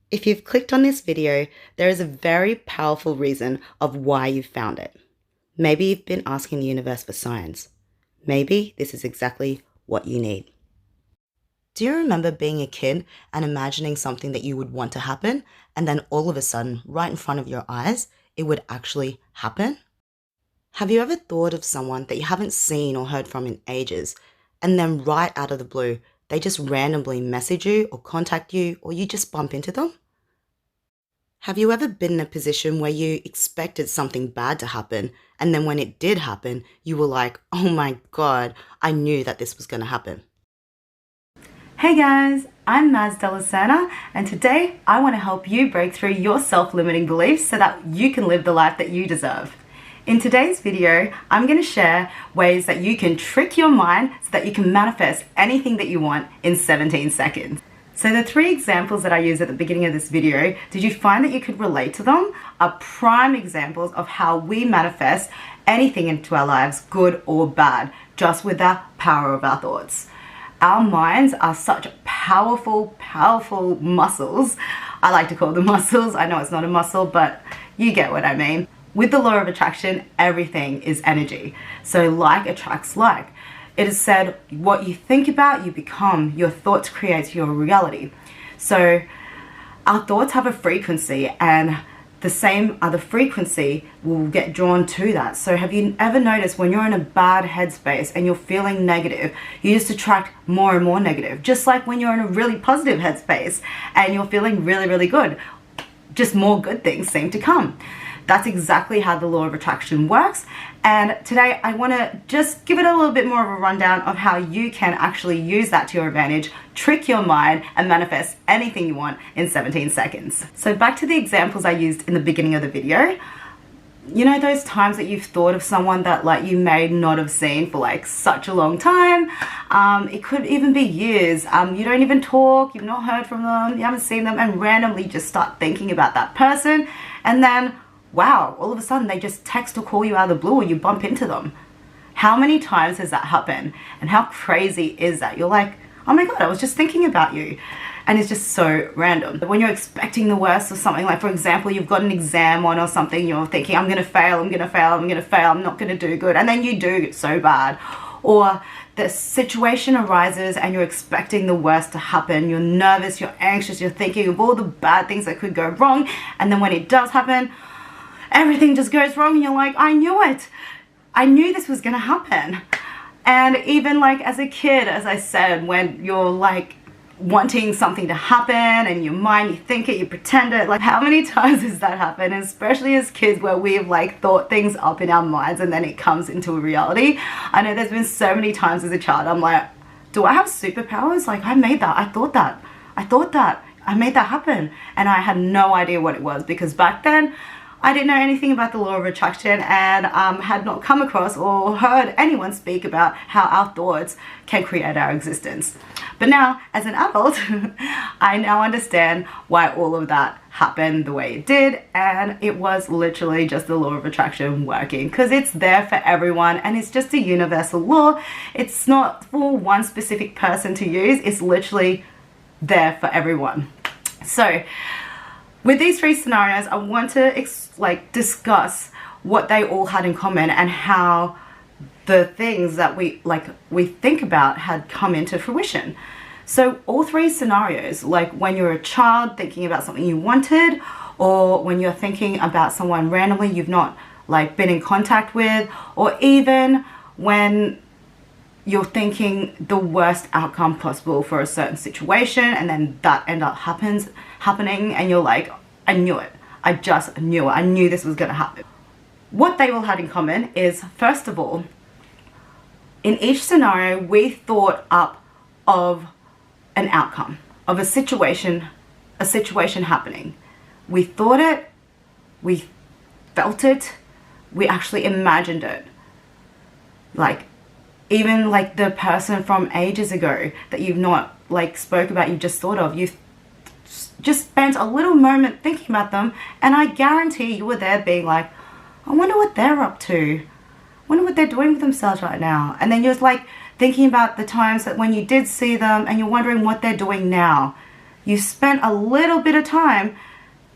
If you've clicked on this video, there is a very powerful reason of why you've found it. Maybe you've been asking the universe for signs. Maybe this is exactly what you need. Do you remember being a kid and imagining something that you would want to happen, and then all of a sudden, right in front of your eyes, it would actually happen? Have you ever thought of someone that you haven't seen or heard from in ages, and then right out of the blue, they just randomly message you or contact you, or you just bump into them? Have you ever been in a position where you expected something bad to happen, and then when it did happen, you were like, oh my God, I knew that this was going to happen? Hey guys, I'm Maz Delasana, and today I want to help you break through your self-limiting beliefs so that you can live the life that you deserve. In today's video, I'm going to share ways that you can trick your mind so that you can manifest anything that you want in 17 seconds. So the 3 examples that I used at the beginning of this video, did you find that you could relate to them? Are prime examples of how we manifest anything into our lives, good or bad, just with the power of our thoughts. Our minds are such powerful muscles. I like to call them muscles. I know it's not a muscle, but you get what I mean. With the law of attraction, everything is energy. So like attracts like. It is said, what you think about, you become. Your thoughts create your reality. So our thoughts have a frequency, and the same other frequency will get drawn to that. So have you ever noticed when you're in a bad headspace and you're feeling negative, you just attract more and more negative? Just like when you're in a really positive headspace and you're feeling really good, just more good things seem to come. That's exactly how the law of attraction works. And today I want to just give it a little bit more of a rundown of how you can actually use that to your advantage, trick your mind, and manifest anything you want in 17 seconds. So back to the examples I used in the beginning of the video. You know those times that you've thought of someone that like you may not have seen for like such a long time? It could even be years. You don't even talk, you've not heard from them, you haven't seen them, and randomly just start thinking about that person, and then wow, all of a sudden they just text or call you out of the blue, or you bump into them. How many times has that happened? And how crazy is that? You're like, oh my God, I was just thinking about you. And it's just so random. When you're expecting the worst or something, like for example, you've got an exam on or something, you're thinking, I'm gonna fail, I'm gonna fail, I'm gonna fail, I'm not gonna do good. And then you do so bad. Or the situation arises and you're expecting the worst to happen. You're nervous, you're anxious, you're thinking of all the bad things that could go wrong. And then when it does happen, everything just goes wrong and you're like, I knew it. I knew this was gonna happen. And even like as a kid, as I said, when you're like wanting something to happen and your mind, you think it, you pretend it, like how many times has that happened? Especially as kids, where we've like thought things up in our minds and then it comes into a reality. I know there's been so many times as a child, I'm like, do I have superpowers? Like I made that, I thought that, I made that happen. And I had no idea what it was, because back then, I didn't know anything about the law of attraction, and had not come across or heard anyone speak about how our thoughts can create our existence. But now, as an adult, I now understand why all of that happened the way it did, and it was literally just the law of attraction working, because it's there for everyone and it's just a universal law. It's not for one specific person to use, it's literally there for everyone. So with these 3 scenarios, I want to discuss what they all had in common and how the things that we think about had come into fruition. So all 3 scenarios, like when you're a child thinking about something you wanted, or when you're thinking about someone randomly you've not like been in contact with, or even when you're thinking the worst outcome possible for a certain situation, and then that end up happening, and you're like, I knew it. I just knew it. I knew this was going to happen. What they all had in common is, first of all, in each scenario, we thought up of an outcome, of a situation happening. We thought it, we felt it, we actually imagined it. Like, even like the person from ages ago that you've not like spoke about, you just thought of, you've just spent a little moment thinking about them, and I guarantee you were there being like, I wonder what they're up to. I wonder what they're doing with themselves right now. And then you're like thinking about the times that when you did see them and you're wondering what they're doing now. you spent a little bit of time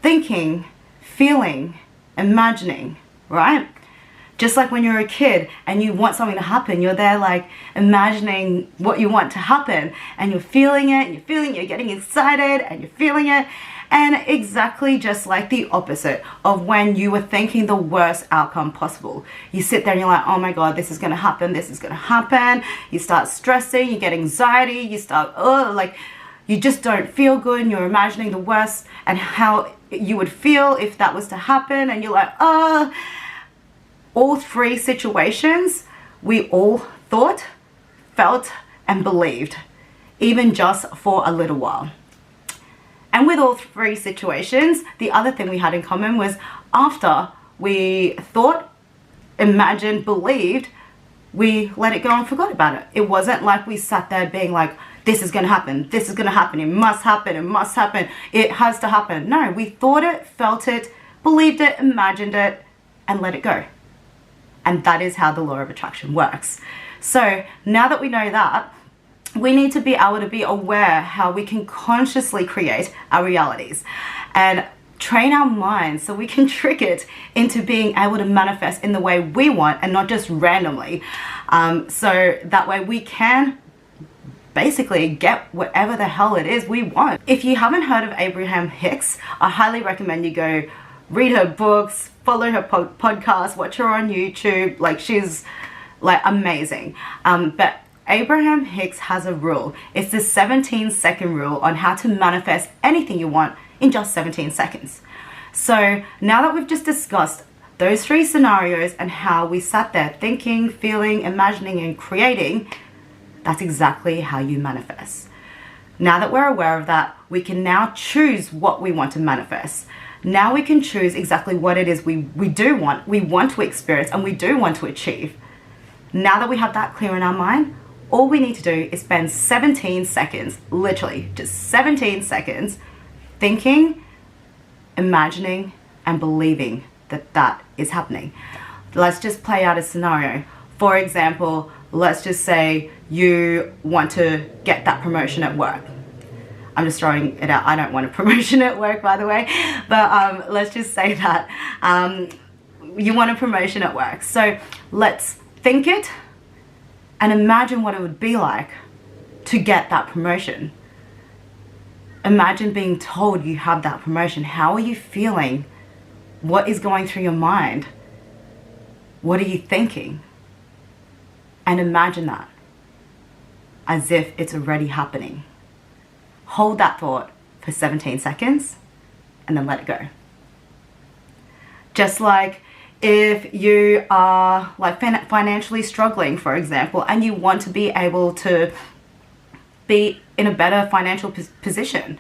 thinking, feeling, imagining, right? Just like when you're a kid and you want something to happen, you're there like imagining what you want to happen, and you're feeling it, and you're getting excited, and you're feeling it. And exactly just like the opposite of when you were thinking the worst outcome possible. You sit there and you're like, oh my God, this is gonna happen, this is gonna happen. You start stressing, you get anxiety, you start, like you just don't feel good, and you're imagining the worst and how you would feel if that was to happen, and you're like, all three situations, we all thought, felt, and believed, even just for a little while. And with all three situations, the other thing we had in common was after we thought, imagined, believed, we let it go and forgot about it. It wasn't like we sat there being like, this is going to happen, this is going to happen, it must happen, it must happen, it has to happen. No, we thought it, felt it, believed it, imagined it, and let it go. And that is how the law of attraction works. So now that we know that, we need to be able to be aware how we can consciously create our realities and train our minds so we can trick it into being able to manifest in the way we want and not just randomly. So that way we can basically get whatever the hell it is we want. If you haven't heard of Abraham Hicks, I highly recommend you go read her books, follow her podcast, watch her on YouTube. Like, she's like amazing. But Abraham Hicks has a rule. It's the 17-second rule on how to manifest anything you want in just 17 seconds. So now that we've just discussed those three scenarios and how we sat there thinking, feeling, imagining, and creating, that's exactly how you manifest. Now that we're aware of that, we can now choose what we want to manifest. Now we can choose exactly what it is we do want, we want to experience, and we do want to achieve. Now that we have that clear in our mind, all we need to do is spend 17 seconds, literally just 17 seconds, thinking, imagining, and believing that that is happening. Let's just play out a scenario. For example, let's just say you want to get that promotion at work. I'm just throwing it out. I don't want a promotion at work, by the way, but let's just say that you want a promotion at work. So let's think it and imagine what it would be like to get that promotion. Imagine being told you have that promotion. How are you feeling? What is going through your mind? What are you thinking? And imagine that as if it's already happening. Hold that thought for 17 seconds and then let it go. Just like if you are like financially struggling, for example, and you want to be able to be in a better financial position,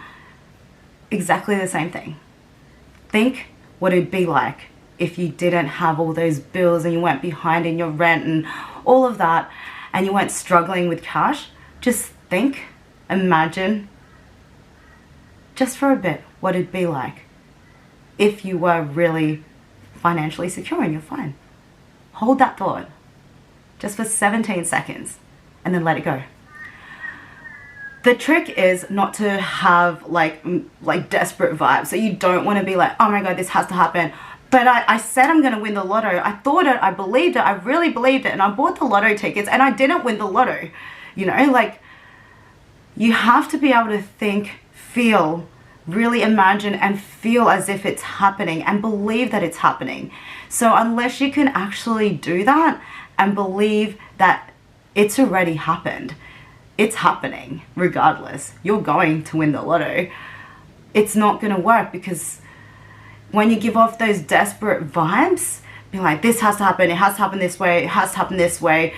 exactly the same thing. Think what it'd be like if you didn't have all those bills and you weren't behind in your rent and all of that, and you weren't struggling with cash. Just think, imagine, just for a bit, what it'd be like if you were really financially secure and you're fine. Hold that thought just for 17 seconds and then let it go. The trick is not to have like desperate vibes. So you don't want to be like, oh my God, this has to happen. But I said I'm going to win the lotto. I thought it, I believed it, I really believed it. And I bought the lotto tickets and I didn't win the lotto. You know, like, you have to be able to think, feel, really imagine and feel as if it's happening and believe that it's happening. So unless you can actually do that and believe that it's already happened, it's happening regardless, you're going to win the lotto, it's not going to work. Because when you give off those desperate vibes, be like, this has to happen, it has to happen this way, it has to happen this way,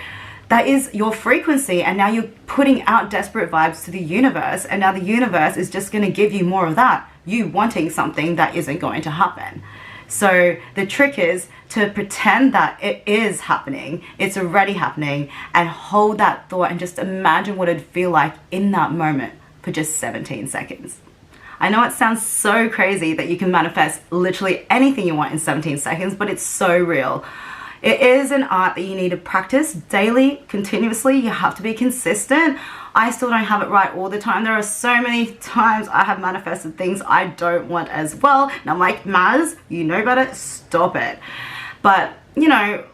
that is your frequency, and now you're putting out desperate vibes to the universe, and now the universe is just going to give you more of that, you wanting something that isn't going to happen. So the trick is to pretend that it is happening, it's already happening, and hold that thought and just imagine what it'd feel like in that moment for just 17 seconds. I know it sounds so crazy that you can manifest literally anything you want in 17 seconds, but it's so real. It is an art that you need to practice daily, continuously. You have to be consistent I still don't have it right all the time. There are so many times I have manifested things I don't want as well. And I'm like, Maz, you know better, stop it. But, you know,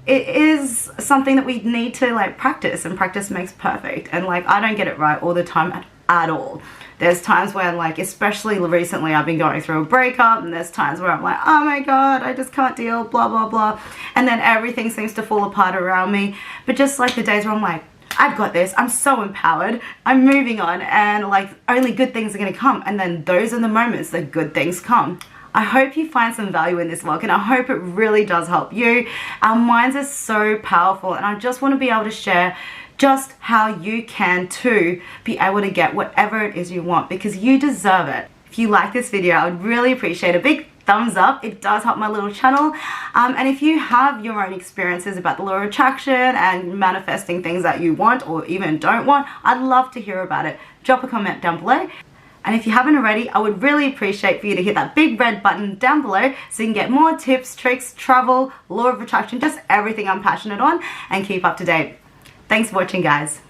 it is something that we need to like practice, and practice makes perfect. And like, I don't get it right all the time at all. There's times when, like, especially recently, I've been going through a breakup, and there's times where I'm like, oh my god, I just can't deal, blah blah blah, and then everything seems to fall apart around me. But just like the days where I'm like, I've got this, I'm so empowered, I'm moving on, and like only good things are gonna come, and then those are the moments that good things come. I hope you find some value in this vlog, and I hope it really does help you. Our minds are so powerful, and I just want to be able to share just how you can too be able to get whatever it is you want, because you deserve it. If you like this video, I would really appreciate a big thumbs up. It does help my little channel. And if you have your own experiences about the law of attraction and manifesting things that you want or even don't want, I'd love to hear about it. Drop a comment down below. And if you haven't already, I would really appreciate for you to hit that big red button down below so you can get more tips, tricks, travel, law of attraction, just everything I'm passionate on, and keep up to date. Thanks for watching, guys.